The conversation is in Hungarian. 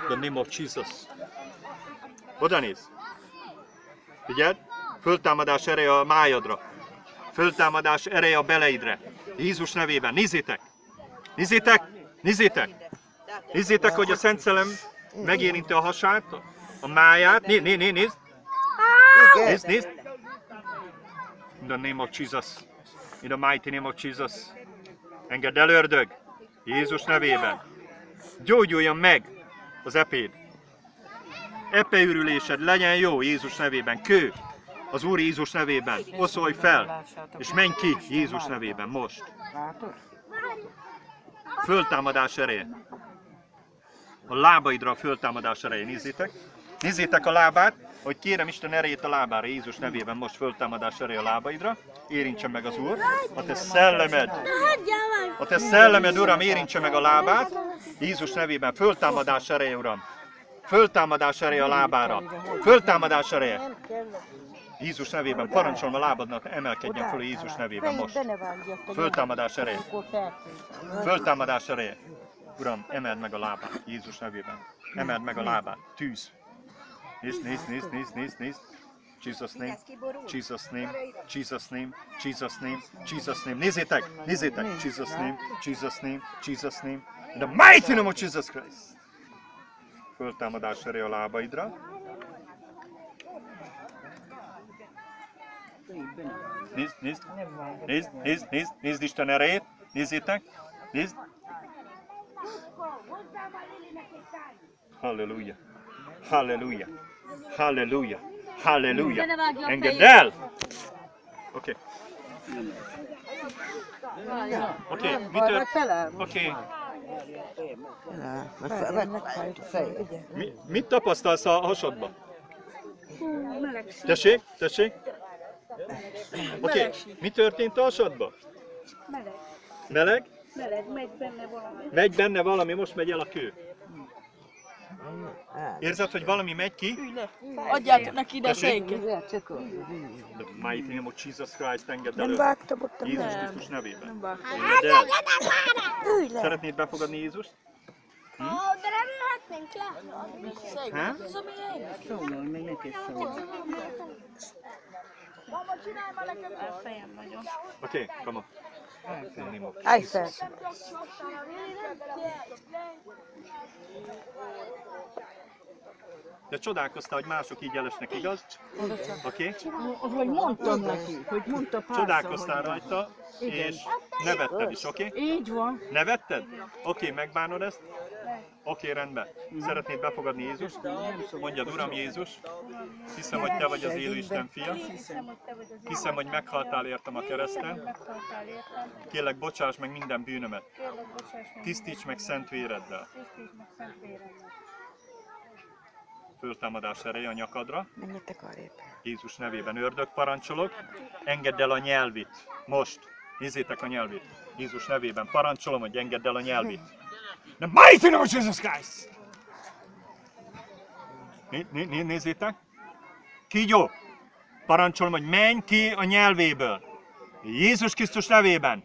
The name of Jesus. Oda néz. Figyeld, föltámadás ereje a májadra. Föltámadás ereje a beleidre. Jézus nevében. Nézzétek! Nézzétek! Nézzétek! Nézzétek, hogy a Szent Szellem megérinti a hasát, a máját. Nézd! Nézd! In the name of Jesus. In the mighty name of Jesus. Engedd el, ördög! Jézus nevében. Gyógyuljon meg az epéd. Epeürülésed legyen jó Jézus nevében. Kő az Úr Jézus nevében. Oszolj fel, és menj ki Jézus nevében most. Föltámadás ereje. A lábaidra a föltámadás ereje. Nézzétek. Nézzétek a lábát, hogy kérem Isten erejét a lábára Jézus nevében. Most föltámadás ereje a lábaidra. Érintse meg az Úr. A te szellemed, Uram, érintse meg a lábát. Jézus nevében. Föltámadás ereje, Uram. Föltámadás ereje a lábára. Föltámadás ereje. Jézus nevében parancsolom a lábadnak, emelkedjen föl Jézus nevében most. Föltámadás ereje. Föltámadás ereje. Uram, emeld meg a lábát Jézus nevében. Emeld meg a lábát. Tűz. Nézd. Jesus name, Jesus name, Jesus name, Jesus name, Jesus name. Nézzétek! Jesus name, Jesus name, Jesus name. In the mighty name of Jesus Christ. Föltámadás ereje a lábaidra. Nézd Isten erejét. Nézzétek. Nézd. Halleluja. Halleluja. Halleluja. Halleluja. Engedd el! Oké. Mi történt? Mit tapasztalsz a hasadba? Tessék? Mi történt a hasadba? Meleg? Megy benne valami, most megy el a kő. Érzed, hogy valami megy ki? Adjátok neki ide a széket. The mighty name of Jesus Christ, engedd elő. Jézus Krisztus nevében. Szeretnéd befogadni Jézust? De remélhetnénk le. Szólj, még neki szólj. Mama, csinálj már nekem a fejem nagyon. Oké, come on. Állj fel! De csodálkoztál, hogy mások így elesnek, igaz? Oké? Hogy mondtam neki, hogy mondta párszor. Csodálkoztál rajta, és nevetted is, oké? Így van. Nevetted? Oké, megbánod ezt? Oké, rendben. Szeretnéd befogadni Jézust? Mondjad, Uram Jézus, hiszem, hogy Te vagy az élő Isten fia. Hiszem, hogy meghaltál értem a kereszten. Kérlek, bocsáss meg minden bűnömet. Tisztíts meg szent véreddel. Föltámadás ereje a nyakadra. Menjetek arrébb. Jézus nevében ördög parancsolok. Engedd el a nyelvit. Most. Nézzétek a nyelvét. Jézus nevében parancsolom, hogy engedd el a nyelvét. The mighty name of Jesus Christ! Nézzétek! Kígyó! Parancsolom, hogy menj ki a nyelvéből. Jézus Krisztus nevében!